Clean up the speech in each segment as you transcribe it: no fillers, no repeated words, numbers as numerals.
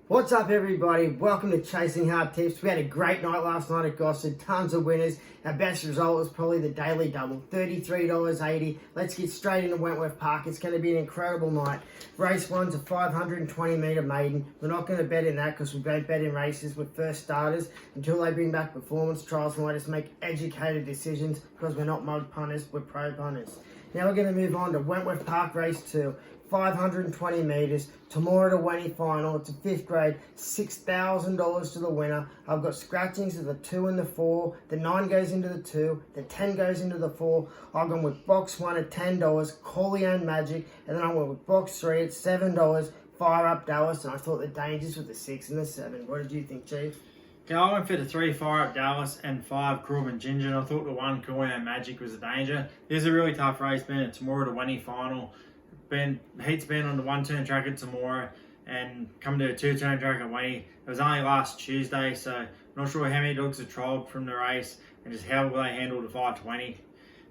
What's up, everybody? Welcome to Chasing Hard Tips. We had a great night last night at Gossard. Tons of winners. Our best result was probably the daily double, $33.80. Let's get straight into Wentworth Park. It's going to be an incredible night. Race one's a 520 metre maiden. We're not going to bet in that because we don't bet in races with first starters until they bring back performance trials and let us make educated decisions because we're not mug punters, we're pro punters. Now we're going to move on to Wentworth Park Race 2. 520 metres, tomorrow to wenty final. It's a 5th grade, $6,000 to the winner. I've got scratchings of the 2 and the 4, the 9 goes into the 2, the 10 goes into the 4. I've gone with box 1 at $10, Corleone Magic, and then I went with box 3 at $7, Fire Up Dallas, and I thought the dangers with the 6 and the 7. What did you think, Chief? Yeah, I went for the 3 Fire Up Dallas and 5 Corbin Ginger, and I thought the 1 Corleone Magic was a danger. This is a really tough race, man. It's tomorrow to wenty final. Heat's been on the 1-turn track at tomorrow and come to a 2-turn track at wenty. It was only last Tuesday, so I'm not sure how many dogs are trialled from the race and just how will they handle the 520.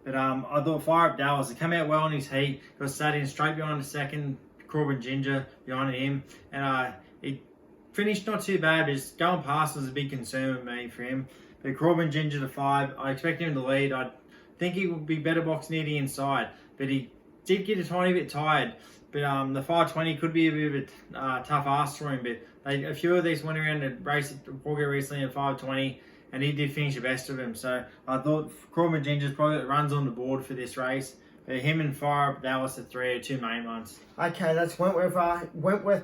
But I thought Fire Up Dallas, it came out well in his heat. Got sat in straight behind the 2nd Corbin Ginger behind him, and he finished not too bad, but just going past was a big concern with me for him. But Corbin Ginger to 5, I expect him to lead. I think he would be better box near the inside, but he did get a tiny bit tired, but the 520 could be a bit of a tough ask for him. But a few of these went around the race at Porgo recently at 520, and he did finish the best of them. So I thought Corbin Ginger's probably got runs on the board for this race. But him and Fire Up Dallas at 3 are 2 main ones. Okay, that's Wentworth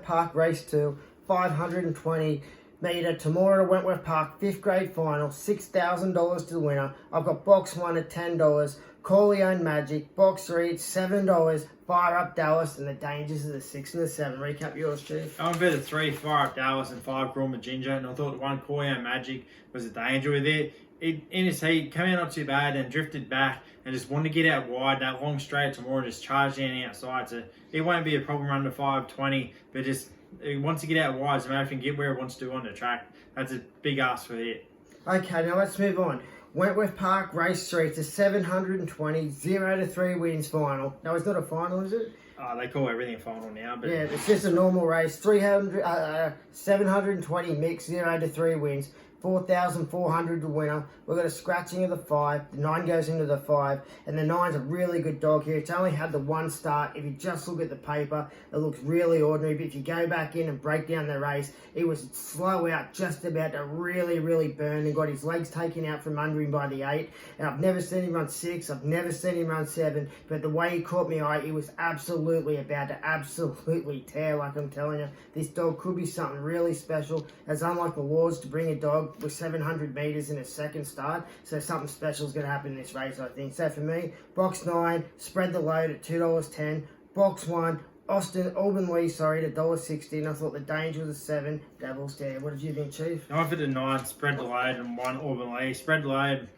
Park Race 2, 520 metre, tomorrow to Wentworth Park, 5th grade final, $6,000 to the winner. I've got box 1 at $10, Corleone Magic, box 3 at $7, Fire Up Dallas, and the dangers of the 6 and the 7. Recap yours, Chief. I went for the 3 Fire Up Dallas and 5 Corbin Ginger, and I thought the 1 Corleone Magic was a danger with it. In his heat, came out not too bad and drifted back and just wanted to get out wide. That long straight tomorrow just charged in outside, so it won't be a problem under 520, but just he wants to get out wide, so maybe he can get where he wants to on the track. That's a big ask for it. Okay, now let's move on. Wentworth Park Race 3, it's a 720, 0-3 wins final. No, it's not a final, is it? They call everything a final now, but yeah, it's just a normal race. 720 mix, 0-3 wins. 4,400 to winner. We've got a scratching of the 5. The 9 goes into the 5. And the 9's a really good dog here. It's only had the 1 start. If you just look at the paper, it looks really ordinary. But if you go back in and break down the race, it was slow out, just about to really burn, and got his legs taken out from under him by the 8. And I've never seen him run 6. I've never seen him run 7. But the way he caught my eye, he was absolutely about to absolutely tear, like I'm telling you. This dog could be something really special. As unlike the laws to bring a dog with 700 metres in a second start, so something special is going to happen in this race, I think. So for me, box 9, spread the load at $2.10. Box 1, Auburn Lee, to $1.60, and I thought the danger was a 7, Devil's Dare. What did you think, Chief? I went for the 9, spread the load, and 1 Auburn Lee. Spread the load.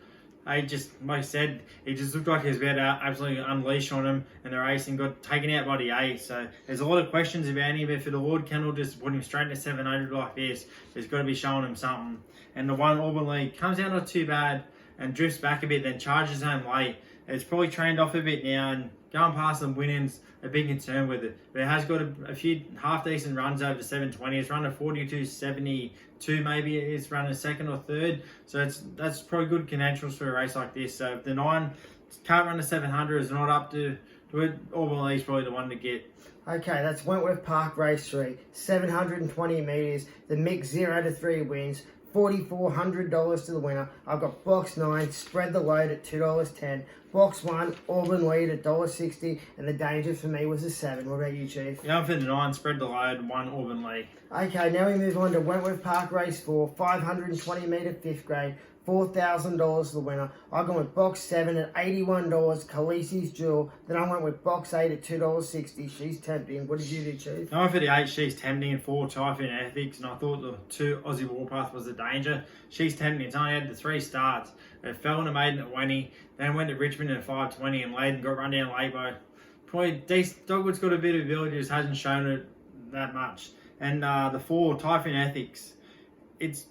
Like I said, he just looked like he was about to absolutely unleash on him in the race and got taken out by the 8. So there's a lot of questions about him. But for the Lord Kennel just put him straight into 700 like this, there's got to be showing him something. And the 1 Auburn Lee comes out not too bad and drifts back a bit, then charges home late. It's probably trained off a bit now, and going past some winnings, a big concern with it. But it has got a few half-decent runs over 720. It's run a 42.72 maybe. It's run a 2nd or 3rd. So that's probably good credentials for a race like this. So if the 9 can't run a 700, is not up to it, Auburn Lee's probably the one to get. Okay, that's Wentworth Park Race 3, 720 metres. The mix 0-3 wins. $4,400 to the winner. I've got box 9, spread the load at $2.10. Box 1, Auburn lead at $1.60, and the danger for me was a 7. What about you, Chief? Yeah, I'm for the 9, spread the load, 1 Auburn lead. Okay, now we move on to Wentworth Park Race 4, 520 metre 5th grade. $4,000 to the winner. I went with box 7 at $81, Khaleesi's Jewel. Then I went with box 8 at $2.60. She's tempting. What did you do, Chief? I went for the 8, She's Tempting, and 4 Typhoon Ethics, and I thought the 2 Aussie Warpath was the danger. She's Tempting. It's only had the 3 starts. It fell in a maiden at wenty, then went to Richmond at 520, and Leyden got run down late by probably decent. Dogwood's got a bit of ability, just hasn't shown it that much. And the 4 Typhoon Ethics, it's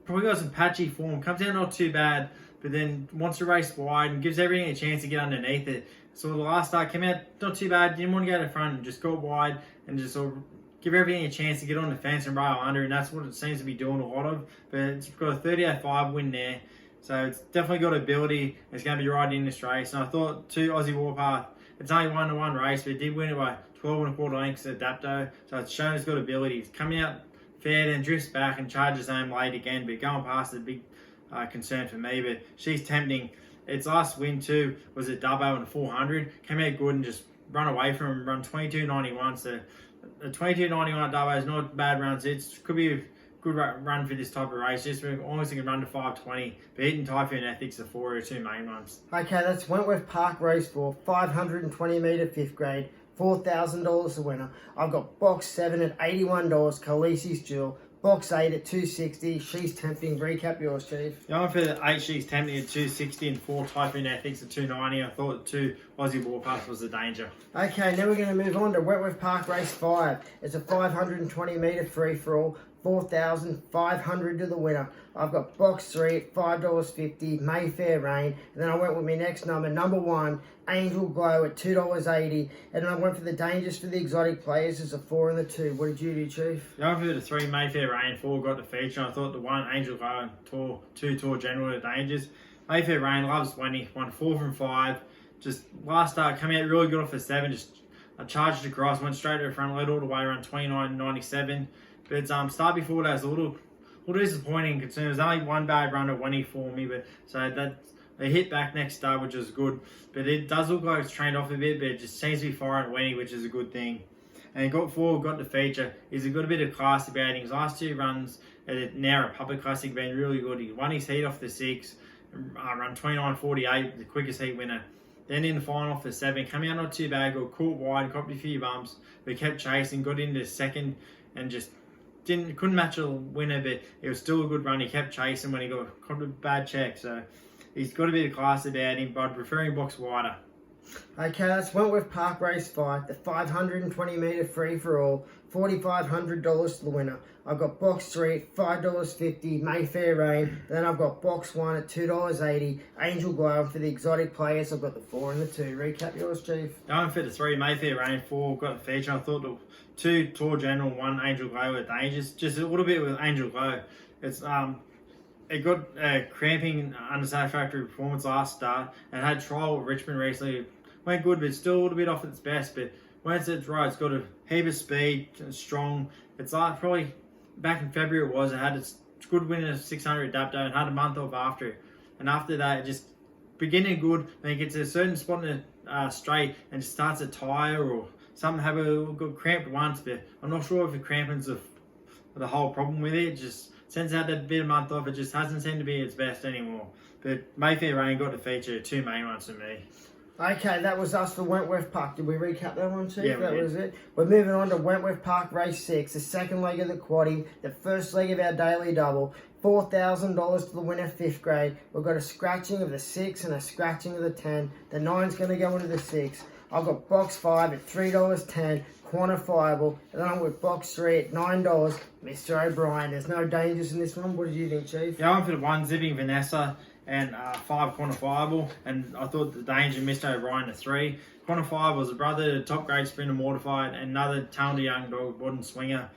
probably got some patchy form, comes out not too bad, but then wants to race wide and gives everything a chance to get underneath it. So the last start came out not too bad, didn't want to go to the front and just got wide and just sort of give everything a chance to get on the fence and rail under, and that's what it seems to be doing a lot of. But it's got a 38.5 win there, so it's definitely got ability. It's going to be right in this race. And I thought 2 Aussie Warpath, it's only 1-1 race, but it did win it by 12.25 lengths at Dapto, so it's shown it's got ability. It's coming out fair, then drifts back and charges home late again, but going past is a big concern for me. But she's tempting. Its last win too was at Dubbo in the 400. Came out good and just run away from him, run 22.91. So the 22.91 at Dubbo is not a bad run. So it could be a good run for this type of race. Just almost can run to 5:20. But Eaton Typhoon Ethics are 4 are 2 main ones. Okay, that's Wentworth Park Race 4, 520 metre 5th grade, $4,000 the winner. I've got box 7 at $81, Khaleesi's Jewel. Box 8 at $260. She's tempting. Recap yours, Chief. Going for the 8, she's tempting at $260 and 4 Typhoon Ethics at $290. I thought 2 Aussie Warpath was the danger. Okay, now we're going to move on to Wentworth Park Race 5. It's a 520 metre free-for-all, $4,500 to the winner. I've got box 3 at $5.50, Mayfair Rain. And then I went with my next number 1, Angel Glow at $2.80. And then I went for the dangers for the exotic players as a 4 and the 2. What did you do, Chief? Going for the 3, Mayfair Rain, 4 got the feature. I thought the 1, Angel Glow, and 2 Tour General the dangers. Mayfair Rain loves Wenty, won 4 from 5. Just last start, coming out really good off the 7. Just charged across, went straight to the front, led all the way around 29.97. But start before that was a little disappointing. Concern. There's only 1 bad run at Wenty for me, but so that they hit back next start, which is good. But it does look like it's trained off a bit, but it just seems to be firing at Wenty, which is a good thing. And got 4, got the feature. He's got a bit of class about him. His last 2 runs at now Republic Classic been really good. He won his heat off the 6, run 29.48, the quickest heat winner. Then in the final off the 7, coming out not too bad, got caught wide, copped a few bumps, but kept chasing, got into second, and just couldn't match a winner, but it was still a good run. He kept chasing when he got a bad check, so he's got a bit of class about him, but preferring box wider. Okay, that's Wentworth Park Race 5, the 520 metre free-for-all, $4,500 to the winner. I've got box 3 at $5.50, Mayfair Rain. Then I've got box 1 at $2.80, Angel Glow. For the exotic players, I've got the 4 and the 2. Recap yours, Chief. Going for the 3, Mayfair Rain, 4 got the feature. I thought the 2 Tour General, 1 Angel Glow were dangers. Just a little bit with Angel Glow. It's it got cramping unsatisfactory performance last start and had trial with Richmond recently. Went good, but still a little bit off its best. But when it's right, it's got a heap of speed, strong. It's like probably back in February it was. It had its good win at 600 at Dapto and had a month off after. And after that, it just beginning good. Then it gets to a certain spot in the straight and just starts to tire or something. Have a good cramp once, but I'm not sure if the cramping's the whole problem with it. Just since it had that bit of month off, it just hasn't seemed to be its best anymore. But Mayfair Rain got the feature, 2 main ones for me. Okay, that was us for Wentworth Park. Did we recap that one, Chief? Yeah, that was it. We're moving on to Wentworth Park Race 6, the second leg of the quaddie, the first leg of our daily double. $4,000 to the winner, 5th grade. We've got a scratching of the 6 and a scratching of the 10. The 9's going to go into the 6. I've got box 5 at $3.10, quantifiable. And then I'm with box 3 at $9, Mr. O'Brien. There's no dangers in this one. What did you think, Chief? Yeah, I went for the 1, Zipping Vanessa, and 5 quantifiable, and I thought the danger Mr. O'Brien to 3. Quantifiable was a brother to top grade sprinter Mortified, and another talented young dog, Wooden Swinger.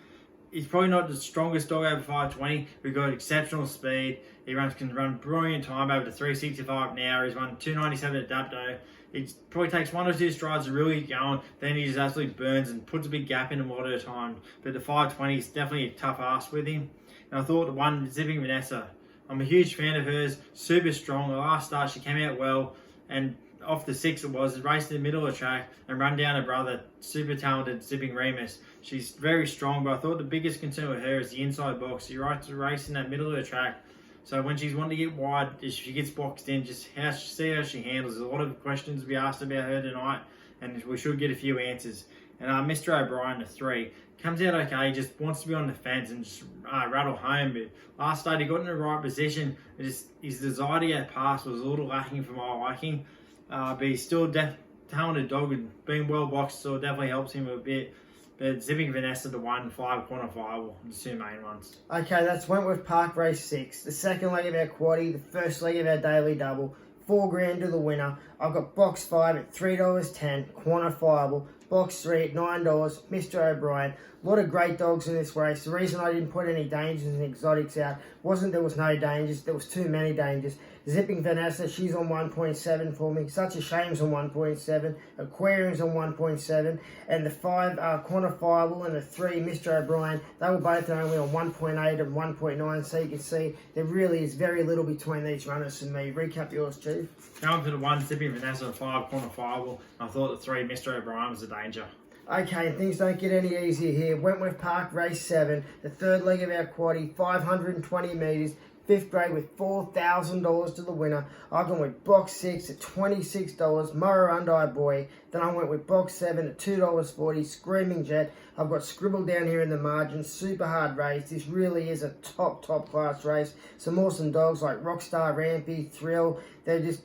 He's probably not the strongest dog over 520. We've got exceptional speed. He can run brilliant time over to 365 an hour. He's run 297 at Dapto. It probably takes 1 or 2 strides to really go on. Then he just absolutely burns and puts a big gap in him a lot of the time. But the 520 is definitely a tough ask with him. And I thought the 1, Zipping Vanessa, I'm a huge fan of hers, super strong. The last start she came out well, and off the 6 it was, raced in the middle of the track and run down her brother, super talented Zipping Remus. She's very strong, but I thought the biggest concern with her is the inside box. She likes to race in that middle of the track, so when she's wanting to get wide, if she gets boxed in, just see how she handles. There's a lot of questions to be asked about her tonight, and we should get a few answers. And Mr. O'Brien to 3. Comes out okay, just wants to be on the fence and just rattle home. But last start he got in the right position. His desire to get past was a little lacking for my liking. But he's still a talented dog and being well boxed, so it definitely helps him a bit. But Zipping Vanessa to 1, 5 quantifiable, the 2 main ones. Okay, that's Wentworth Park Race 6, the second leg of our quaddie, the first leg of our daily double. $4,000 to the winner. I've got box 5 at $3.10, quantifiable. box 3 at $9, Mr. O'Brien. A lot of great dogs in this race. The reason I didn't put any dangers and exotics out wasn't there was no dangers, there was too many dangers. Zipping Vanessa, she's on 1.7 for me. Such a Shame's on 1.7. Aquarium's on 1.7. And the 5 Quantifiable and the 3 Mr. O'Brien, they were both only on 1.8 and 1.9. So you can see there really is very little between these runners and me. Recap yours, Chief. Going for the 1 Zipping Vanessa, the 5 Quantifiable. I thought the 3 Mr. O'Brien was a danger. Okay, things don't get any easier here. Wentworth Park, race 7, the third leg of our quaddie, 520 metres, 5th grade with $4,000 to the winner. I've gone with box 6 at $26, Murrurundi Boy. Then I went with box 7 at $2.40, Screaming Jet. I've got scribbled down here in the margins, super hard race. This really is a top class race. Some awesome dogs like Rockstar, Rampy, Thrill. They're just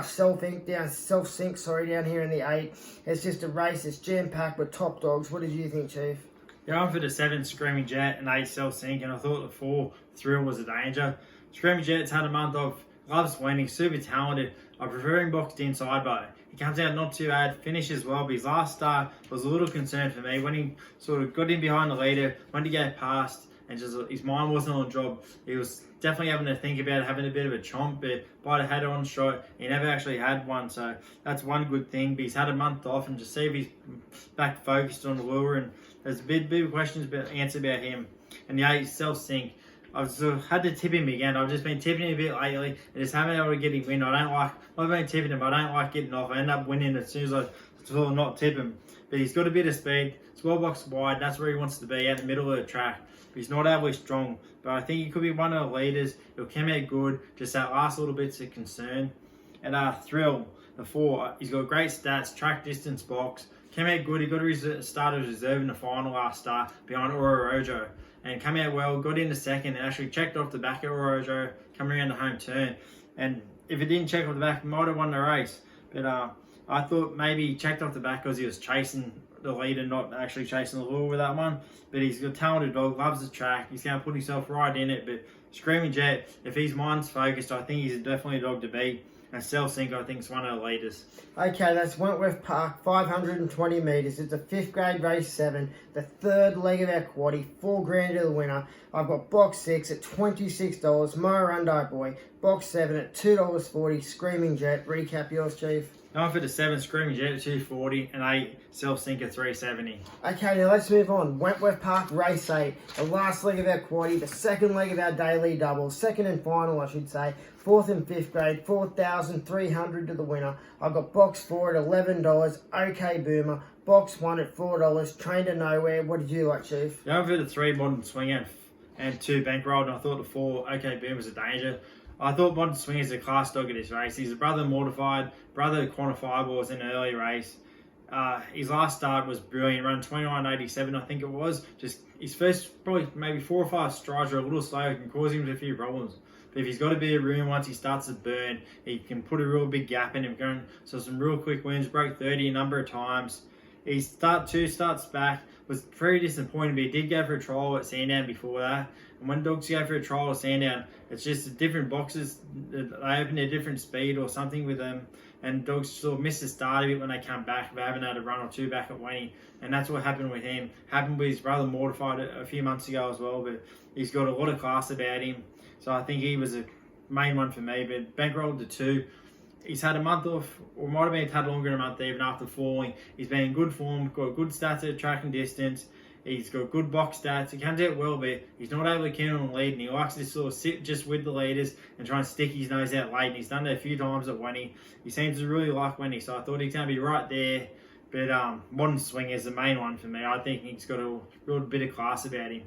self-sync down here in the 8. It's just a race. It's jam-packed with top dogs. What did you think, Chief? Going for the 7 Screaming Jet and 8 Self-Sync, and I thought the 4 Thrill was a danger. Screaming Jet's had a month off, loves winning, super talented. I prefer him boxed inside, but he comes out not too bad, finishes well, but his last start was a little concern for me. When he sort of got in behind the leader, went to get past, and just his mind wasn't on the job. He was definitely having to think about having a bit of a chomp, but by the head-on shot, he never actually had one, so that's one good thing. But he's had a month off, and just see if he's back focused on the lure, and there's a bit of questions answered about him. And the 8 Self-Sync, I've sort of had to tip him again. I've just been tipping him a bit lately, and just haven't been able to get him win. I've been tipping him, I don't like getting off. I end up winning as soon as I sort of not tip him. But he's got a bit of speed, it's well boxed wide, that's where he wants to be, at the middle of the track. But he's not overly strong, but I think he could be one of the leaders. He'll come out good, just that last little bit's a concern. And Thrill, the 4, he's got great stats, track distance box, came out good. He got a start as reserve in the final last start behind Ororojo, and came out well, got into second, and actually checked off the back of Ororojo, coming around the home turn. And if it didn't check off the back, he might have won the race. But I thought maybe he checked off the back because he was chasing the leader, not actually chasing the lure with that one. But he's a talented dog, loves the track. He's going to put himself right in it. But Screaming Jet, if his mind's focused, I think he's definitely a dog to beat. And Self-Sync, I think, is one of the leaders. Okay, that's Wentworth Park, 520 metres. It's a 5th grade race 7, the third leg of our quaddie, $4,000 to the winner. I've got box 6 at $26, Murrurundi Boy, box 7 at $2.40, Screaming Jet. Recap yours, Chief. Going for the 7 Screaming Jet at $2.40 and 8 Self-Sync at $3.70. Okay, now let's move on. Wentworth Park race 8, the last leg of our quaddie, the second leg of our daily double, second and final, I should say. 4th and 5th grade, $4,300 to the winner. I've got box 4 at $11, OK Boomer, box 1 at $4, Train to Nowhere. What did you like, Chief? Going for the 3 Modern Swinger and 2 Bankrolled, and I thought the 4 OK Boomer was a danger. I thought Modern Swinger is a class dog at this race. He's a brother Mortified, brother Quantifiable was in an early race. His last start was brilliant, run 29.87 I think it was. Just his first probably maybe 4 or 5 strides are a little slow, can cause him a few problems. But if he's got a bit of room once he starts to burn, he can put a real big gap in him. Going so some real quick wins, broke 30 a number of times. His 2 starts back was pretty disappointing, but he did go for a trial at Sandown before that. And when dogs go for a trial at Sandown, it's just different boxes. They open at a different speed or something with them. And dogs sort of miss the start a bit when they come back. They haven't had a run or 2 back at Wenty. And that's what happened with him. Happened with his brother Mortified a few months ago as well. But he's got a lot of class about him. So I think he was a main one for me. But Bankrolled to 2. He's had a month off, or might have been had longer than a month even after falling. He's been in good form, got good stats at track and distance. He's got good box stats. He comes out well, but he's not overly keen on the lead, and he likes to sort of sit just with the leaders and try and stick his nose out late. And he's done that a few times at Wenty. He seems to really like Wenty, so I thought he's going to be right there. But Modern Swing is the main one for me. I think he's got a real bit of class about him.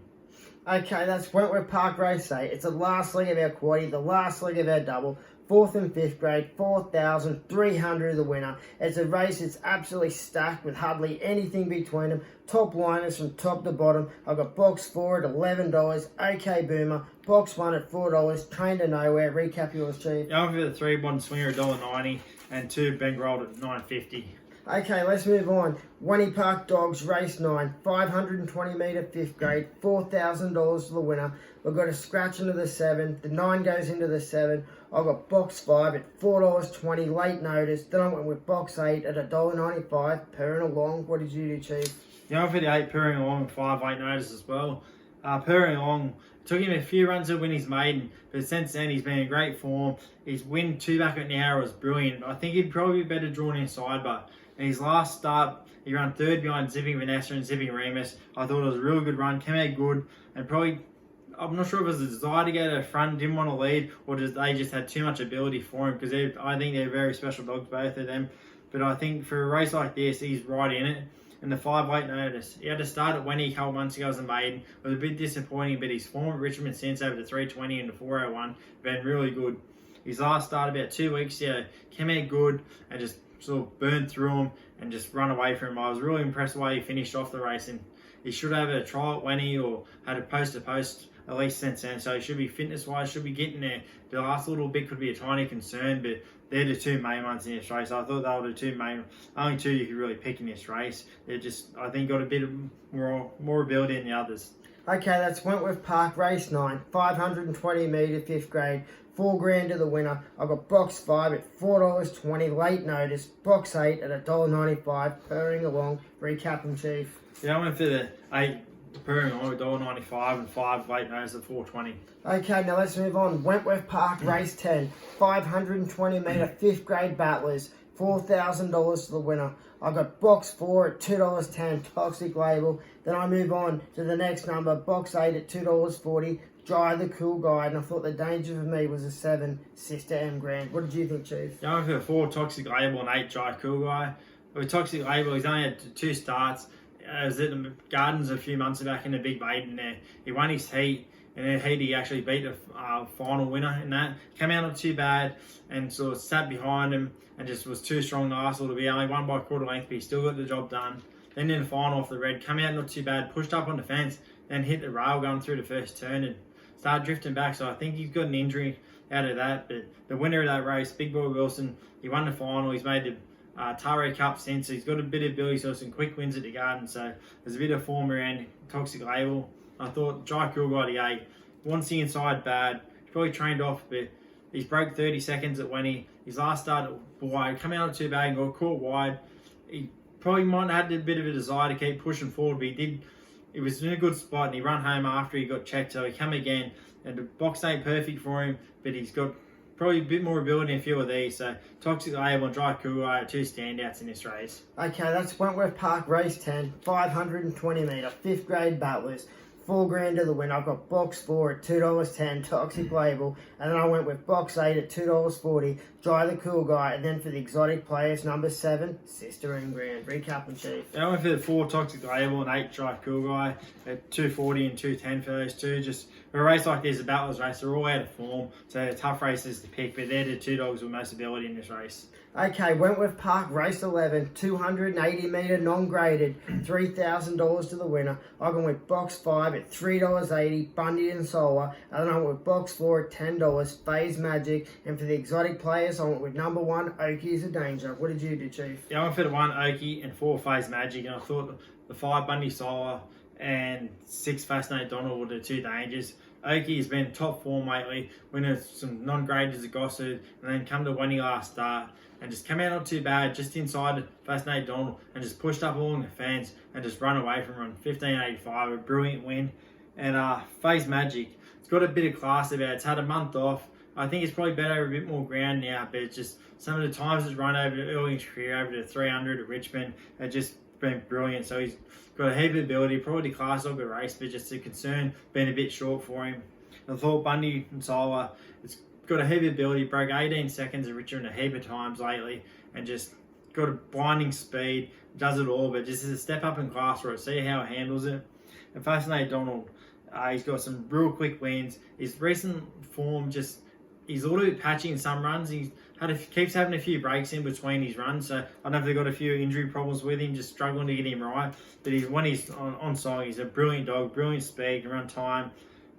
Okay, that's Wentworth Park race 8. It's the last leg of our quaddie, the last leg of our double. 4th and 5th grade, $4,300 to the winner. It's a race that's absolutely stacked with hardly anything between them. Top liners from top to bottom. I've got box 4 at $11, OK Boomer, box 1 at $4, Train to Nowhere. Recap yours, Chief. Going for the 3 Modern Swinger at $1.90 and 2 Bankrolled at $9.50. Okay, let's move on. Wenty Park Dogs, race 9, 520 metre, 5th grade, $4,000 to the winner. We've got a scratch into the 7, the 9 goes into the 7. I've got box 5 at $4.20, late notice. Then I went with box 8 at $1.95, purring along. What did you do, Chief? Yeah, I went for the 8 purring along, 5 late notice as well. Purring along, took him a few runs to win his maiden, but since then he's been in great form. His win 2 back at Nowra was brilliant. I think he'd probably be better drawn inside, but in his last start, he ran 3rd behind Zipping Vanessa and Zipping Remus. I thought it was a really good run, came out good, and probably, I'm not sure if it was a desire to get a front, didn't want to lead, or they just had too much ability for him, because I think they're very special dogs, both of them. But I think for a race like this, he's right in it. And the 5 late notice. He had to start at Wenty a couple months ago as a maiden. It was a bit disappointing, but his form at Richmond since over the 320 and the 401 been really good. His last start about 2 weeks ago came out good and just sort of burned through him and just run away from him. I was really impressed the way he finished off the race, and he should have a trial at Wenty or had a post-to-post at least since then. So he should be fitness-wise, should be getting there. The last little bit could be a tiny concern, but they're the 2 main ones in this race. I thought they were the 2 main, only 2 you could really pick in this race. They're just, I think, got a bit of more ability than the others. Okay, that's Wentworth Park, race 9, 520 metre, 5th grade, $4,000 to the winner. I've got box 5 at $4.20, late notice, box 8 at $1.95, purring along. Recap and Chief. Yeah, I went for the 8 purring along, $1.95 and 5 late notice at $4.20. Okay, now let's move on. Wentworth Park, race 10, 520 metre, 5th grade battlers, $4,000 to the winner. I got box 4 at $2.10, toxic label. Then I move on to the next number, box 8 at $2.40, Dry the Cool Guide. And I thought the danger for me was a 7, Sister M Grand. What did you think, Chief? Yeah, I went for 4 toxic label and 8 Dry Cool Guy. With toxic label, he's only had 2 starts. I was at the Gardens a few months back in the big maiden there. He won his heat, and in heat he actually beat the final winner in that. Came out not too bad and sort of sat behind him and just was too strong the last little bit. Only won by quarter length, but he still got the job done. Then in the final off the red, came out not too bad, pushed up on the fence, then hit the rail going through the first turn and started drifting back. So I think he's got an injury out of that. But the winner of that race, Big Boy Wilson, he won the final. He's made the Taro Cup since. He's got a bit of ability, so some quick wins at the Garden. So there's a bit of form around toxic label. I thought Dry Cool Guy the 8. Wants the inside bad. He's probably trained off, but he's broke 30 seconds at Wenty. His last start wide, come out not too bad and got caught wide. He probably might have had a bit of a desire to keep pushing forward, but he was in a good spot and he ran home after he got checked, so he come again. And the box ain't perfect for him, but he's got probably a bit more ability in a few of these. So Toxic Label and Dry Cool Guy are 2 standouts in this race. Okay, that's Wentworth Park, race 10, 520 metre, 5th grade battlers. $4,000 to the win. I've got box 4 at $2.10, Toxic Label, and then I went with box 8 at $2.40, Dry the Cool Guy, and then for the exotic players, number 7, Sister and Grand. Recap and Chief. I went for the 4 Toxic Label and 8 Dry Cool Guy at $2.40 and $2.10 for those 2. Just for a race like this, a battlers race, they're all out of form, so they're tough races to pick, but they're the 2 dogs with most ability in this race. Okay, Wentworth Park, race 11, 280 metre, non-graded, $3,000 to the winner. I went with box 5 at $3.80, Bundy and Solar, and then I went with box 4 at $10, Phase Magic, and for the exotic players, I went with number 1, Okie is a Danger. What did you do, Chief? Yeah, I went for the 1 Okie and 4 Phase Magic, and I thought the 5 Bundy Solar and 6 Fascinate Donald were the 2 dangers. Okie has been top form lately, winning some non-graders at Gossard, and then come to Wenty last start, and just came out not too bad, just inside the Fascinate Donald, and just pushed up along the fence, and just run away from run 15.85, a brilliant win. And Phase Magic, it's got a bit of class about it. It's had a month off. I think it's probably better over a bit more ground now, but it's just some of the times it's run over early in his career, over to 300 at Richmond, it's just been brilliant. So he's got a heap of ability, probably class of the race, but just a concern being a bit short for him. I thought Bundy and Solar, it's got a heap of ability, broke 18 seconds at Richmond a heap of times lately, and just got a blinding speed, does it all, but just is a step up in class for it. See how it handles it. And Fascinate Donald, he's got some real quick wins. His recent form just, he's a little bit patchy in some runs. He's keeps having a few breaks in between his runs, so I don't know if they've got a few injury problems with him, just struggling to get him right. But when he's on song, he's a brilliant dog, brilliant speed, can run time.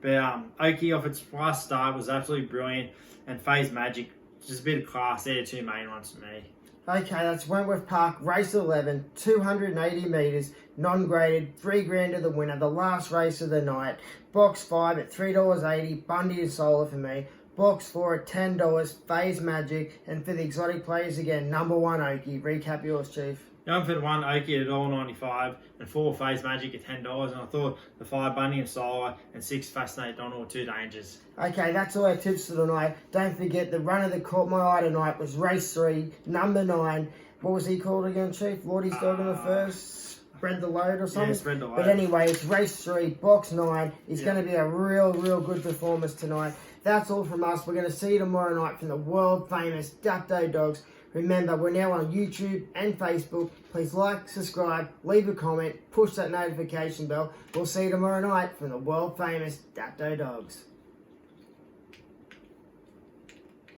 But Okie off its last start was absolutely brilliant, and Phase Magic, just a bit of class. They're the 2 main ones for me. Okay, that's Wentworth Park, race 11, 280 metres, non-graded, $3,000 to the winner, the last race of the night. Box 5 at $3.80, Bundy and Solar for me. Box 4 at $10, Phase Magic, and for the exotic players again, number 1 Okie. Recap yours, Chief. Going for the 1 Okie at $1.95 and 4 Phase Magic at $10, and I thought the 5 Bunny and Solar and 6 Fascinate Donald were 2 dangers. Okay, that's all our tips for tonight. Don't forget the runner that caught my eye tonight was race 3, number 9. What was he called again, Chief? Lordie's dog in the first? Spread the load or something? Yeah, Spread the Load. But anyway, it's race 3, box 9. It's going to be a real good performance tonight. That's all from us. We're going to see you tomorrow night from the world famous Dapto Dogs. Remember, we're now on YouTube and Facebook. Please like, subscribe, leave a comment, push that notification bell. We'll see you tomorrow night from the world famous Dapto Dogs.